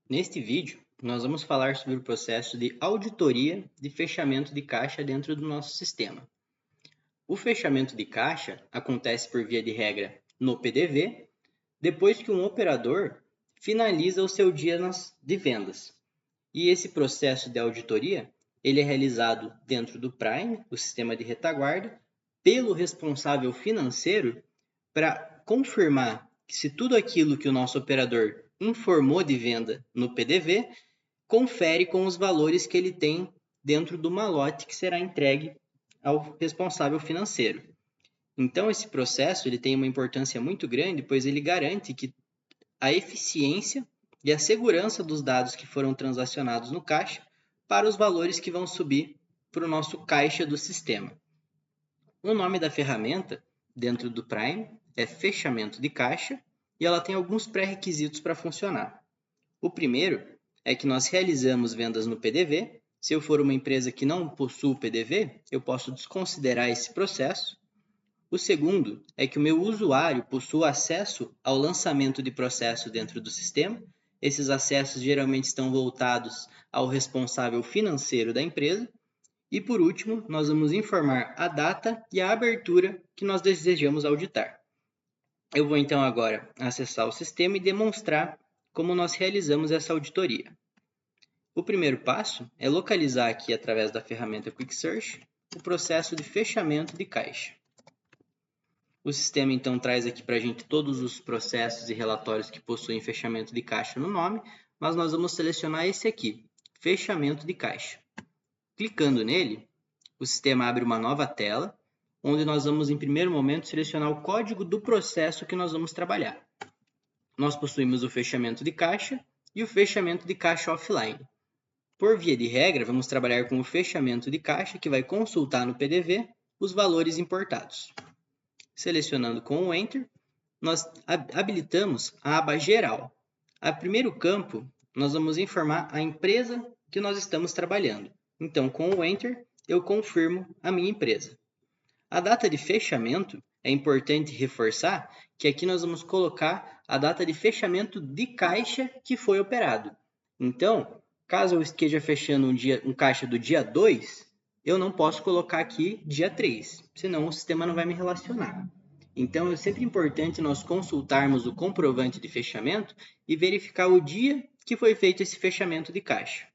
Neste vídeo, nós vamos falar sobre o processo de auditoria de fechamento de caixa dentro do nosso sistema. O fechamento de caixa acontece por via de regra no PDV, depois que um operador finaliza o seu dia de vendas. E esse processo de auditoria, ele é realizado dentro do Prime, o sistema de retaguarda, pelo responsável financeiro para confirmar que se tudo aquilo que o nosso operador informou de venda no PDV, confere com os valores que ele tem dentro do malote que será entregue ao responsável financeiro. Então, esse processo ele tem uma importância muito grande, pois ele garante que a eficiência e a segurança dos dados que foram transacionados no caixa para os valores que vão subir para o nosso caixa do sistema. O nome da ferramenta dentro do Prime é fechamento de caixa e ela tem alguns pré-requisitos para funcionar. O primeiro é que nós realizamos vendas no PDV. Se eu for uma empresa que não possui o PDV, eu posso desconsiderar esse processo. O segundo é que o meu usuário possua acesso ao lançamento de processo dentro do sistema. Esses acessos geralmente estão voltados ao responsável financeiro da empresa. E por último, nós vamos informar a data e a abertura que nós desejamos auditar. Eu vou então agora acessar o sistema e demonstrar como nós realizamos essa auditoria. O primeiro passo é localizar aqui através da ferramenta Quick Search o processo de fechamento de caixa. O sistema então traz aqui para a gente todos os processos e relatórios que possuem fechamento de caixa no nome, mas nós vamos selecionar esse aqui, fechamento de caixa. Clicando nele, o sistema abre uma nova tela, onde nós vamos, em primeiro momento, selecionar o código do processo que nós vamos trabalhar. Nós possuímos o fechamento de caixa e o fechamento de caixa offline. Por via de regra, vamos trabalhar com o fechamento de caixa, que vai consultar no PDV os valores importados. Selecionando com o Enter, nós habilitamos a aba Geral. A primeiro campo, nós vamos informar a empresa que nós estamos trabalhando. Então, com o Enter, eu confirmo a minha empresa. A data de fechamento, é importante reforçar que aqui nós vamos colocar a data de fechamento de caixa que foi operado. Então, caso eu esteja fechando um caixa do dia 2, eu não posso colocar aqui dia 3, senão o sistema não vai me relacionar. Então, é sempre importante nós consultarmos o comprovante de fechamento e verificar o dia que foi feito esse fechamento de caixa.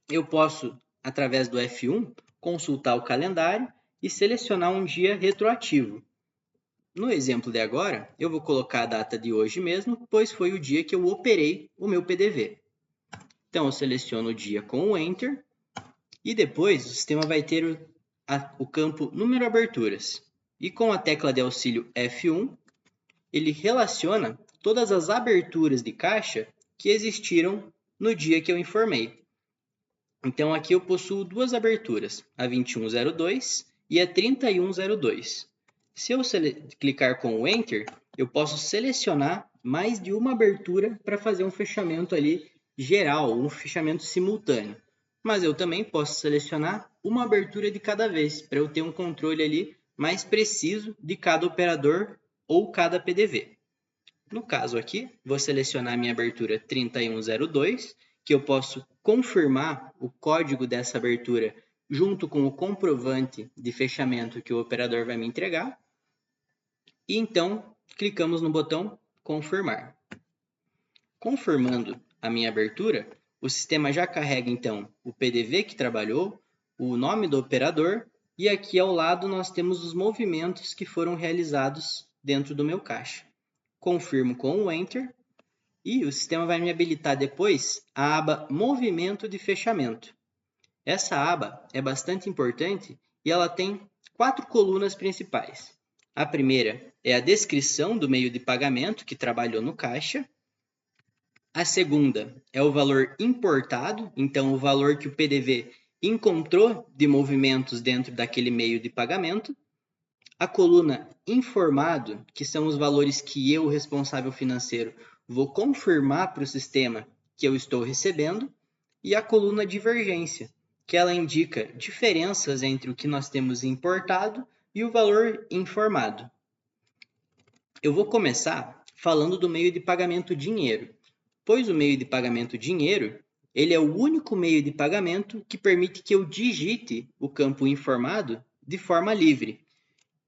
Eu posso, através do F1, consultar o calendário e selecionar um dia retroativo. No exemplo de agora, eu vou colocar a data de hoje mesmo, pois foi o dia que eu operei o meu PDV. Então, eu seleciono o dia com o Enter e depois o sistema vai ter o campo Número Aberturas. E com a tecla de auxílio F1, ele relaciona todas as aberturas de caixa que existiram no dia que eu informei. Então, aqui eu possuo duas aberturas, a 2102 e a 3102. Se eu clicar com o Enter, eu posso selecionar mais de uma abertura para fazer um fechamento ali geral, um fechamento simultâneo. Mas eu também posso selecionar uma abertura de cada vez, para eu ter um controle ali mais preciso de cada operador ou cada PDV. No caso aqui, vou selecionar a minha abertura 3102, que eu posso confirmar o código dessa abertura junto com o comprovante de fechamento que o operador vai me entregar. E então, clicamos no botão confirmar. Confirmando a minha abertura, o sistema já carrega então o PDV que trabalhou, o nome do operador e aqui ao lado nós temos os movimentos que foram realizados dentro do meu caixa. Confirmo com o Enter e o sistema vai me habilitar depois a aba Movimento de Fechamento. Essa aba é bastante importante e ela tem 4 colunas principais. A primeira é a descrição do meio de pagamento que trabalhou no caixa. A segunda é o valor importado, então o valor que o PDV encontrou de movimentos dentro daquele meio de pagamento. A coluna informado, que são os valores que eu, responsável financeiro, vou confirmar para o sistema que eu estou recebendo. E a coluna divergência, que ela indica diferenças entre o que nós temos importado e o valor informado. Eu vou começar falando do meio de pagamento dinheiro. pois o meio de pagamento dinheiro, ele é o único meio de pagamento que permite que eu digite o campo informado de forma livre.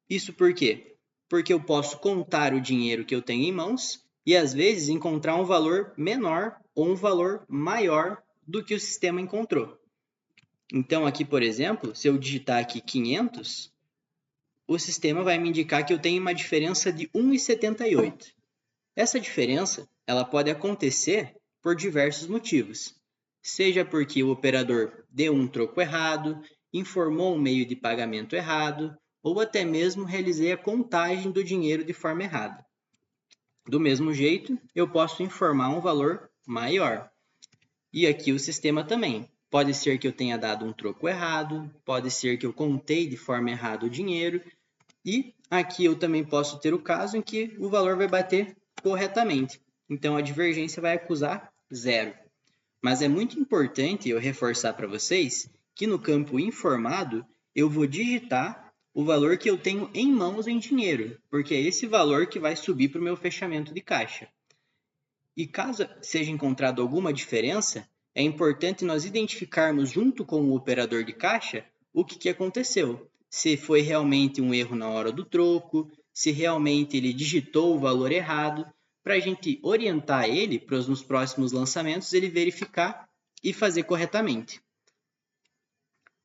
Isso por quê? Porque eu posso contar o dinheiro que eu tenho em mãos e às vezes encontrar um valor menor ou um valor maior do que o sistema encontrou. Então aqui, por exemplo, se eu digitar aqui 500, o sistema vai me indicar que eu tenho uma diferença de 1,78. Essa diferença, ela pode acontecer por diversos motivos. Seja porque o operador deu um troco errado, informou um meio de pagamento errado, ou até mesmo realizei a contagem do dinheiro de forma errada. Do mesmo jeito, eu posso informar um valor maior. E aqui o sistema também. Pode ser que eu tenha dado um troco errado, pode ser que eu contei de forma errada o dinheiro, e aqui eu também posso ter o caso em que o valor vai bater corretamente. Então a divergência vai acusar 0. Mas é muito importante eu reforçar para vocês que no campo informado eu vou digitar o valor que eu tenho em mãos em dinheiro, porque é esse valor que vai subir para o meu fechamento de caixa. E caso seja encontrado alguma diferença, é importante nós identificarmos junto com o operador de caixa o que aconteceu. Se foi realmente um erro na hora do troco, se realmente ele digitou o valor errado, para a gente orientar ele para nos próximos lançamentos ele verificar e fazer corretamente.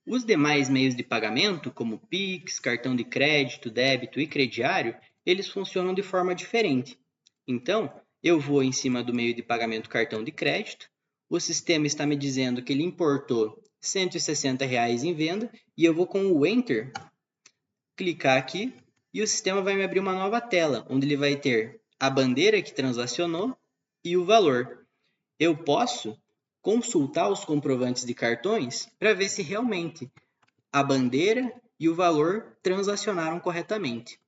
Os demais meios de pagamento, como Pix, cartão de crédito, débito e crediário, eles funcionam de forma diferente. Então, eu vou em cima do meio de pagamento cartão de crédito, o sistema está me dizendo que ele importou R$ 160 em venda e eu vou com o Enter clicar aqui e o sistema vai me abrir uma nova tela, onde ele vai ter a bandeira que transacionou e o valor. Eu posso consultar os comprovantes de cartões para ver se realmente a bandeira e o valor transacionaram corretamente.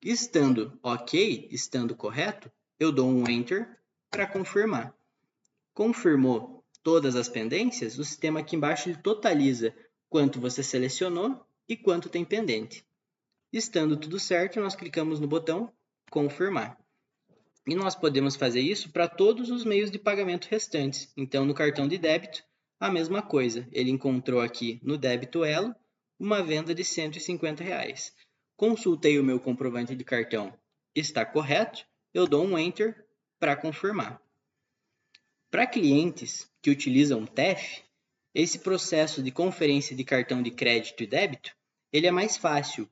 Estando ok, estando correto, eu dou um Enter para confirmar. Confirmou todas as pendências, o sistema aqui embaixo ele totaliza quanto você selecionou e quanto tem pendente. Estando tudo certo, nós clicamos no botão confirmar. E nós podemos fazer isso para todos os meios de pagamento restantes. Então, no cartão de débito, a mesma coisa. Ele encontrou aqui no débito Elo uma venda de R$ 150. Consultei o meu comprovante de cartão, está correto, eu dou um Enter para confirmar. Para clientes que utilizam TEF, esse processo de conferência de cartão de crédito e débito, ele é mais fácil,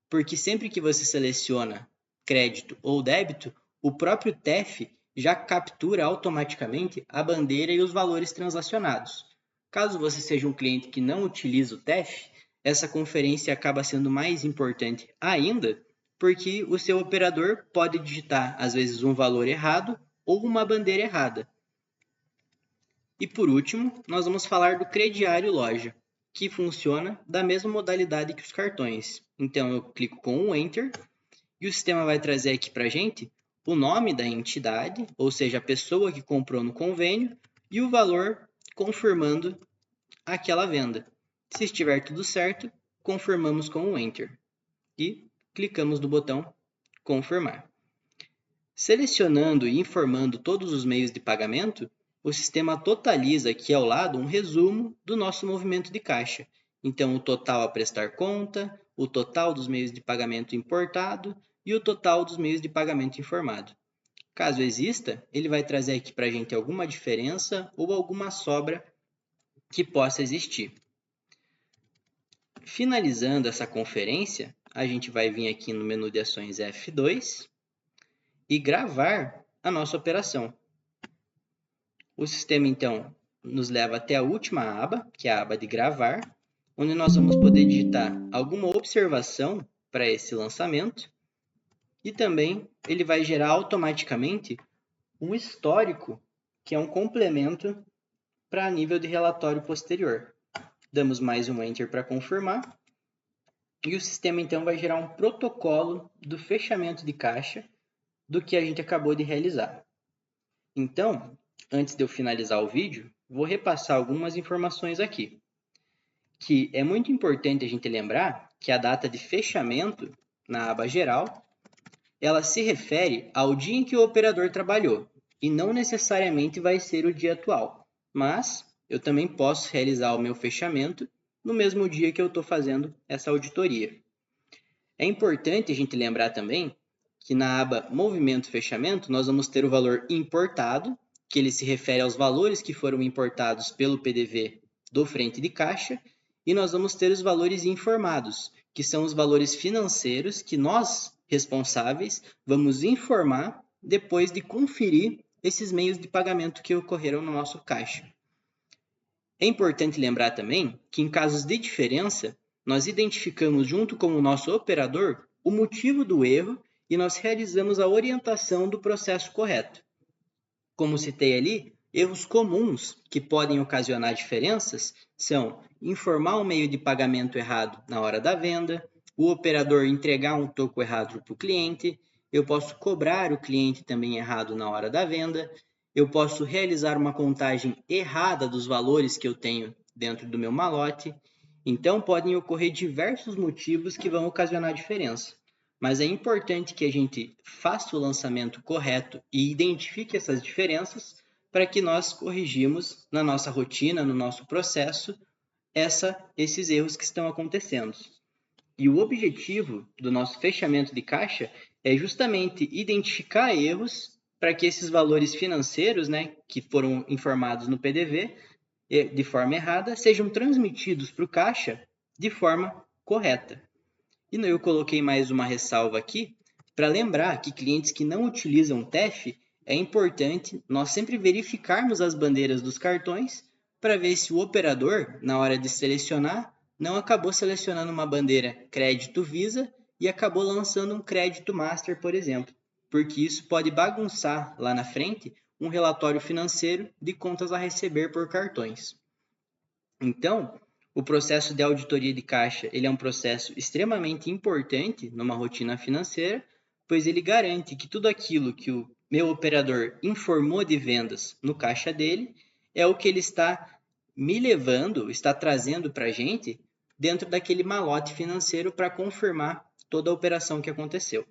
porque sempre que você seleciona crédito ou débito, o próprio TEF já captura automaticamente a bandeira e os valores transacionados. Caso você seja um cliente que não utiliza o TEF, essa conferência acaba sendo mais importante ainda, porque o seu operador pode digitar, às vezes, um valor errado ou uma bandeira errada. E por último, nós vamos falar do crediário loja, que funciona da mesma modalidade que os cartões. Então eu clico com o Enter e o sistema vai trazer aqui para a gente o nome da entidade, ou seja, a pessoa que comprou no convênio, e o valor confirmando aquela venda. Se estiver tudo certo, confirmamos com o Enter e clicamos no botão confirmar. Selecionando e informando todos os meios de pagamento, o sistema totaliza aqui ao lado um resumo do nosso movimento de caixa. Então, o total a prestar conta, o total dos meios de pagamento importado e o total dos meios de pagamento informado. Caso exista, ele vai trazer aqui para a gente alguma diferença ou alguma sobra que possa existir. Finalizando essa conferência, a gente vai vir aqui no menu de ações F2 e gravar a nossa operação. O sistema, então, nos leva até a última aba, que é a aba de gravar, onde nós vamos poder digitar alguma observação para esse lançamento e também ele vai gerar automaticamente um histórico, que é um complemento para nível de relatório posterior. Damos mais um Enter para confirmar e o sistema, então, vai gerar um protocolo do fechamento de caixa do que a gente acabou de realizar. Então, antes de eu finalizar o vídeo, vou repassar algumas informações aqui. Que é muito importante a gente lembrar que a data de fechamento, na aba geral, ela se refere ao dia em que o operador trabalhou. e não necessariamente vai ser o dia atual, mas eu também posso realizar o meu fechamento no mesmo dia que eu estou fazendo essa auditoria. É importante a gente lembrar também que na aba Movimento e Fechamento nós vamos ter o valor importado, que ele se refere aos valores que foram importados pelo PDV do frente de caixa, e nós vamos ter os valores informados, que são os valores financeiros que nós, responsáveis, vamos informar depois de conferir esses meios de pagamento que ocorreram no nosso caixa. É importante lembrar também que, em casos de diferença, nós identificamos junto com o nosso operador o motivo do erro e nós realizamos a orientação do processo correto. Como citei ali, erros comuns que podem ocasionar diferenças são informar um meio de pagamento errado na hora da venda, o operador entregar um toco errado para o cliente, eu posso cobrar o cliente também errado na hora da venda, eu posso realizar uma contagem errada dos valores que eu tenho dentro do meu malote. Então, podem ocorrer diversos motivos que vão ocasionar diferença. Mas é importante que a gente faça o lançamento correto e identifique essas diferenças para que nós corrigimos na nossa rotina, no nosso processo, esses erros que estão acontecendo. E o objetivo do nosso fechamento de caixa é justamente identificar erros para que esses valores financeiros, que foram informados no PDV de forma errada, sejam transmitidos para o caixa de forma correta. E eu coloquei mais uma ressalva aqui para lembrar que clientes que não utilizam TEF, é importante nós sempre verificarmos as bandeiras dos cartões para ver se o operador, na hora de selecionar, não acabou selecionando uma bandeira crédito Visa e acabou lançando um crédito Master, por exemplo, porque isso pode bagunçar lá na frente um relatório financeiro de contas a receber por cartões. Então, o processo de auditoria de caixa ele é um processo extremamente importante numa rotina financeira, pois ele garante que tudo aquilo que o meu operador informou de vendas no caixa dele é o que ele está me levando, está trazendo para a gente dentro daquele malote financeiro para confirmar toda a operação que aconteceu.